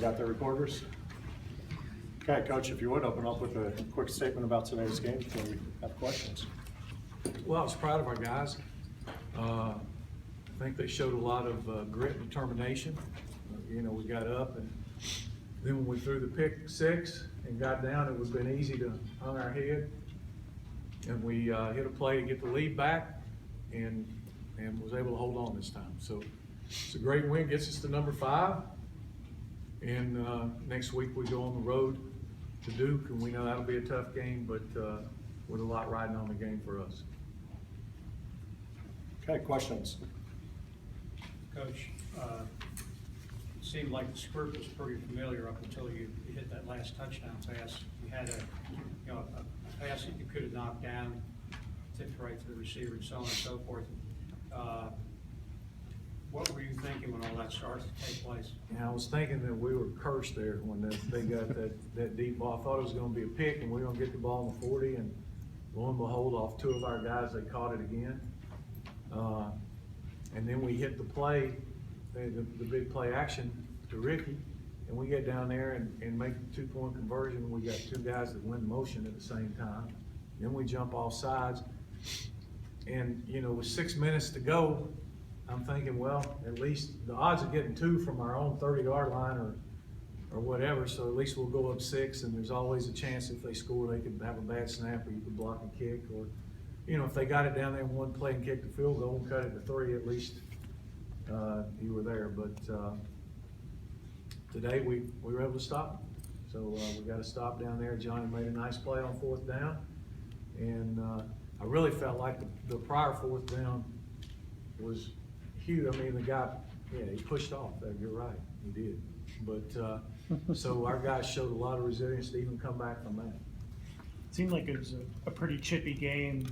got their recorders? Okay, Coach, if you would open up with a quick statement about today's game before we have questions. Well, I was proud of our guys. I think they showed a lot of grit and determination. We got up, and then when we threw the pick six and got down, it would have been easy to hang our head. And we hit a play to get the lead back and was able to hold on this time. So it's a great win, gets us to number 5. And next week we go on the road to Duke, and we know that'll be a tough game, but with a lot riding on the game for us. Okay, questions? Coach, it seemed like the script was pretty familiar up until you hit that last touchdown pass. You had a pass that you could have knocked down, tipped right to the receiver, and so on and so forth. What were you thinking when all that started to take place? And I was thinking that we were cursed there when they got that deep ball. I thought it was gonna be a pick and we were gonna get the ball in the 40, and lo and behold, off 2 of our guys, they caught it again. And then we hit the play, the big play action to Ricky, and we get down there and make the 2-point conversion. We got 2 guys that win motion at the same time. Then we jump off sides. And, with 6 minutes to go, I'm thinking, well, at least the odds of getting 2 from our own 30-yard line or whatever, so at least we'll go up 6, and there's always a chance if they score, they could have a bad snap, or you could block a kick, or, if they got it down there in one play and kicked the field goal and cut it to 3, at least you were there. But today we were able to stop them. So we got a stop down there. Johnny made a nice play on 4th down, and I really felt like the prior 4th down was huge. I mean, the guy, he pushed off. You're right, he did. But so our guys showed a lot of resilience to even come back from that. Seemed like it was a pretty chippy game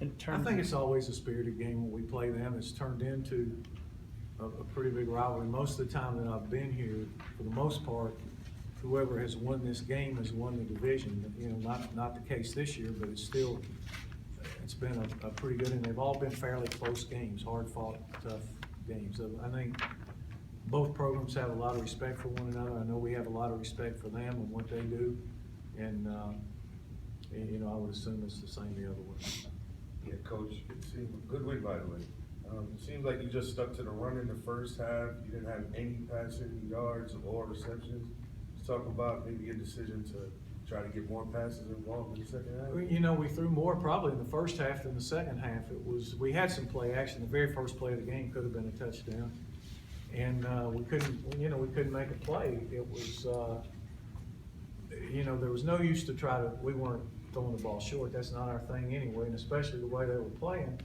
in terms I think it's always a spirited game when we play them. It's turned into a pretty big rivalry. Most of the time that I've been here, for the most part, whoever has won this game has won the division. Not the case this year, but it's been a pretty good, and they've all been fairly close games, hard-fought, tough games. So I think both programs have a lot of respect for one another. I know we have a lot of respect for them and what they do, and I would assume it's the same the other way. Yeah, Coach, it seemed good win, by the way. It seems like you just stuck to the run in the first half. You didn't have any passing yards or receptions. Let's talk about maybe a decision to try to get more passes involved in the second half. We threw more probably in the first half than the second half. We had some play action. The very first play of the game could have been a touchdown, and we couldn't make a play. It was, there was no use to we weren't throwing the ball short. That's not our thing anyway, and especially the way they were playing.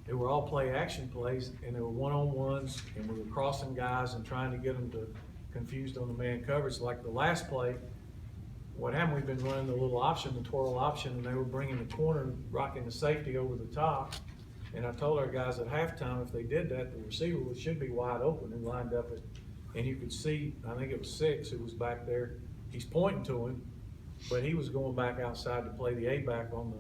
They were all play action plays, and they were one-on-ones, and we were crossing guys and trying to get them to confused on the man coverage. Like the last play, what happened, we've been running the little option, the twirl option, and they were bringing the corner, rocking the safety over the top. And I told our guys at halftime, if they did that, the receiver should be wide open and lined up and you could see, I think it was 6 who was back there. He's pointing to him, but he was going back outside to play the A-back on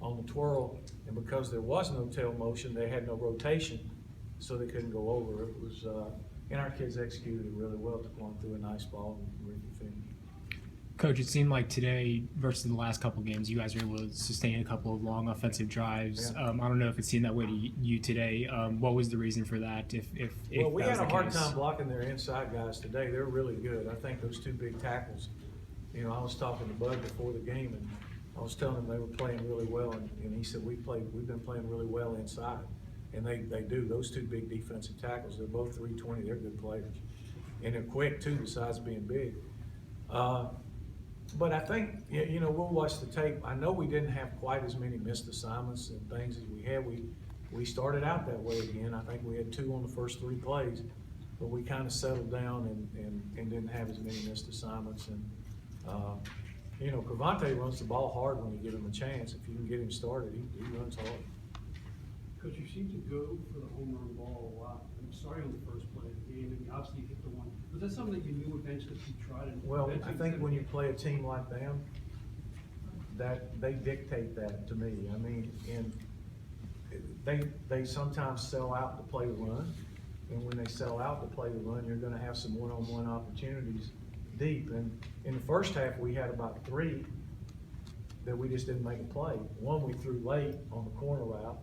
the twirl. And because there was no tail motion, they had no rotation, so they couldn't go over. It was, and our kids executed it really well, took one through a nice ball and Ricky finished. Coach, it seemed like today versus the last couple games, you guys were able to sustain a couple of long offensive drives. Yeah. I don't know if it seemed that way to you today. What was the reason for that? Well, we that had was a the hard case? time blocking their inside guys today. They're really good. I think those 2 big tackles, I was talking to Bud before the game, and I was telling him they were playing really well, and he said, we've been playing really well inside. And they do. Those 2 big defensive tackles, they're both 320. They're good players. And they're quick, too, besides being big. But I think, we'll watch the tape. I know we didn't have quite as many missed assignments and things as we had. We started out that way again. I think we had 2 on the first 3 plays, but we kind of settled down and didn't have as many missed assignments. And, Cravante runs the ball hard when you give him a chance. If you can get him started, he runs hard. Coach, you seem to go for the home run ball a lot. Starting on the first play of the game, and obviously you hit the one. Was that something that you knew eventually you tried? Well, I think when you play a team like them, that they dictate that to me. I mean, and they sometimes sell out to play the run, And when they settle out to play the run, you're gonna have some one-on-one opportunities deep. And in the first half, we had about 3 that we just didn't make a play. One we threw late on the corner route,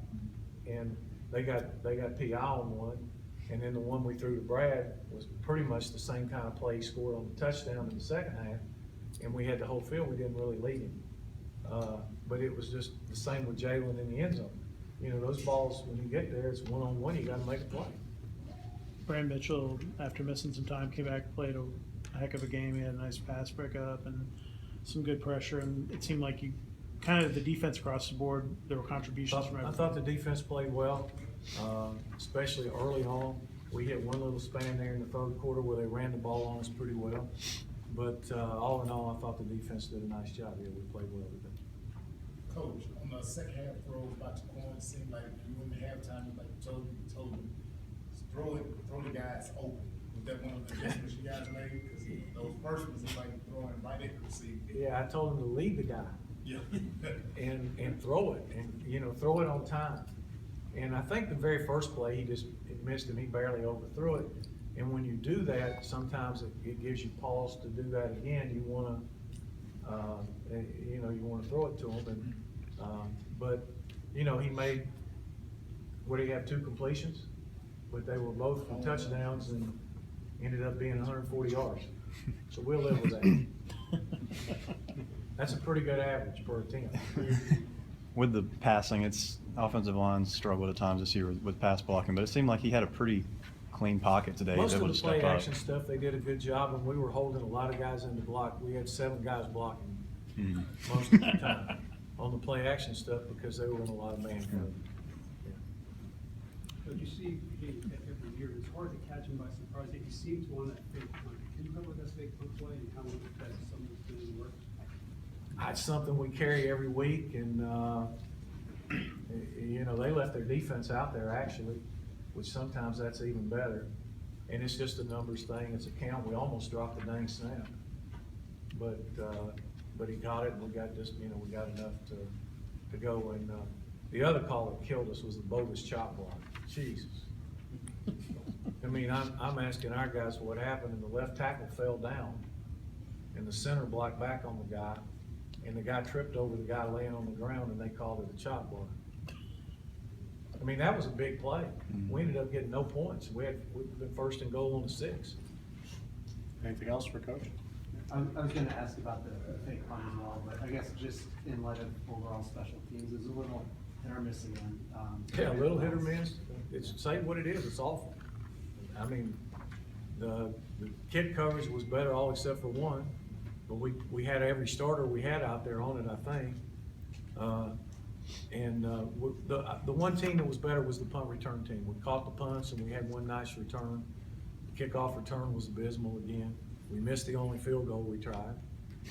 and they got PI on one. And then the one we threw to Brad was pretty much the same kind of play he scored on the touchdown in the second half. And we had the whole field, we didn't really lead him. But it was just the same with Jalen in the end zone. You know, those balls, when you get there, it's one-on-one, you gotta make a play. Brand Mitchell, after missing some time, came back, played a heck of a game. He had a nice pass breakup and some good pressure, and it seemed like you kind of the defense across the board. There were contributions from I everyone. thought the defense played well, especially early on. We hit one little span there in the third quarter where they ran the ball on us pretty well. But all in all, I thought the defense did a nice job. Yeah, we played well today. Coach, on the second half throw about Jaquan, it seemed like you in the halftime, like you told him, throw the guys open. Was that one of the adjustments you guys made? Because those first ones, it's like throwing right at the receiver. Yeah, I told him to lead the guy. Yeah. and throw it, and, you know, throw it on time. And I think the very first play, he missed him, he barely overthrew it. And when you do that, sometimes it gives you pause to do that again. You wanna, you wanna throw it to him. But, you know, he made, what did he have, 2 completions? But they were both for touchdowns and ended up being 140 yards. So we'll live with that. That's a pretty good average per attempt. With the passing, it's offensive lines struggled at times this year with pass blocking, but it seemed like he had a pretty clean pocket today. Most He of was the able to play step action up. stuff, they did a good job, and we were holding a lot of guys in the block. We had 7 guys blocking most of the time on the play action stuff because they were in a lot of man coverage. But you see, every year, it's hard to catch him by surprise. He seems to want that fake punt. Can you cover that fake punt play and how that's something that's going to work? It's something we carry every week, and, you know, they left their defense out there actually, which sometimes that's even better. And it's just a numbers thing, it's a count. We almost dropped the dang snap. But he got it, and we got just, you know, we got enough to go. And the other call that killed us was the bogus chop block. Jesus. I mean, I'm asking our guys what happened, and the left tackle fell down, and the center blocked back on the guy, and the guy tripped over the guy laying on the ground, and they called it a chop block. I mean, that was a big play. We ended up getting no points. We'd been first and goal on the 6. Anything else for Coach? I was gonna ask about the fake punt as well, but I guess just in light of overall special teams, there's a little hit or miss again. Yeah, a little hit or miss. It's, say what it is, it's awful. I mean, the kid coverage was better all except for one, but we had every starter we had out there on it, I think. The one team that was better was the punt return team. We caught the punts and we had one nice return. The kickoff return was abysmal again. We missed the only field goal we tried.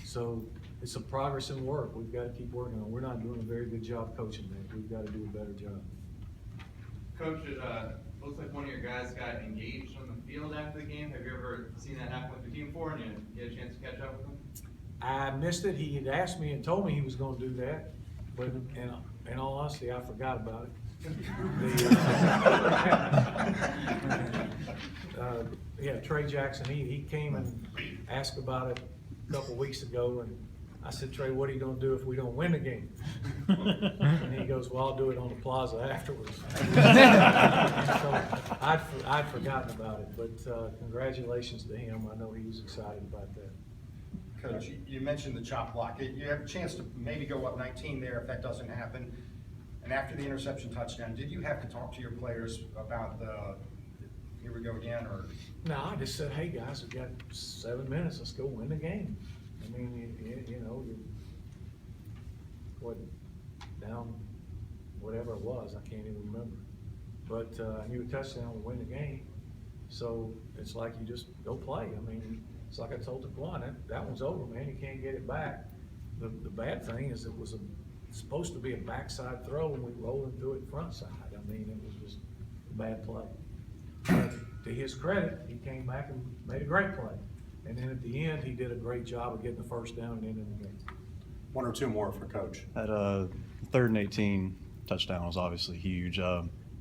So it's a progress in work. We've got to keep working on it. We're not doing a very good job coaching that. We've got to do a better job. Coach, it looks like one of your guys got engaged on the field after the game. Have you ever seen that happen with your team before, and you get a chance to catch up with him? I missed it. He had asked me and told me he was gonna do that, but in all honesty, I forgot about it. Yeah, Trey Jackson, he came and asked about it a couple weeks ago, and I said, Trey, what are you gonna do if we don't win the game? And he goes, well, I'll do it on the plaza afterwards. So I'd forgotten about it, but congratulations to him. I know he was excited about that. Coach, you mentioned the chop block. You have a chance to maybe go up 19 there if that doesn't happen. And after the interception touchdown, did you have to talk to your players about here we go again, or? No, I just said, hey, guys, we've got 7 minutes, let's go win the game. I mean, you know, down whatever it was, I can't even remember. But I knew a touchdown would win the game. So it's like you just go play. I mean, it's like I told Taquan, that one's over, man, you can't get it back. The bad thing is it was supposed to be a backside throw, and we rolled him through it front side. I mean, it was just a bad play. But to his credit, he came back and made a great play. And then at the end, he did a great job of getting the first down and ending the game. 1 or 2 more for Coach. That 3rd and 18 touchdown was obviously huge.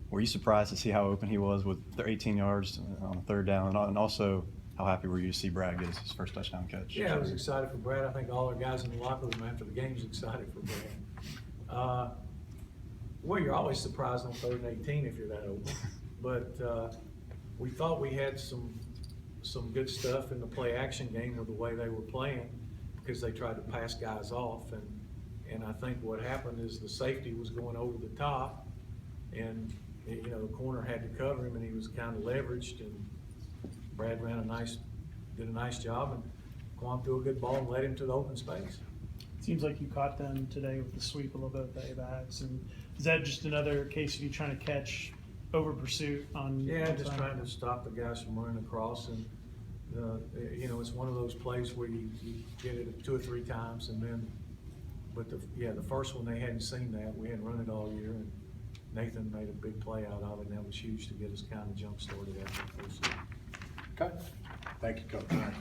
were you surprised to see how open he was with the 18 yards on third down? And also, how happy were you to see Brad get his first touchdown catch? Yeah, I was excited for Brad. I think all our guys in the locker room after the game was excited for Brad. Well, you're always surprised on 3rd and 18 if you're that open. But we thought we had some good stuff in the play action game with the way they were playing, because they tried to pass guys off. And I think what happened is the safety was going over the top, and you know, the corner had to cover him, and he was kind of leveraged, and Brad did a nice job, and Quan threw a good ball and led him to the open space. Seems like you caught them today with the sweep a little bit with the A-backs, and is that just another case of you trying to catch over pursuit on? Yeah, on just time? trying to stop the guys from running across, and, you know, it's one of those plays where you get it 2 or 3 times, and then, but the first one, they hadn't seen that, we hadn't run it all year, and Nathan made a big play out of it, and that was huge to get us kind of jump-started after the first. Okay, thank you, Coach.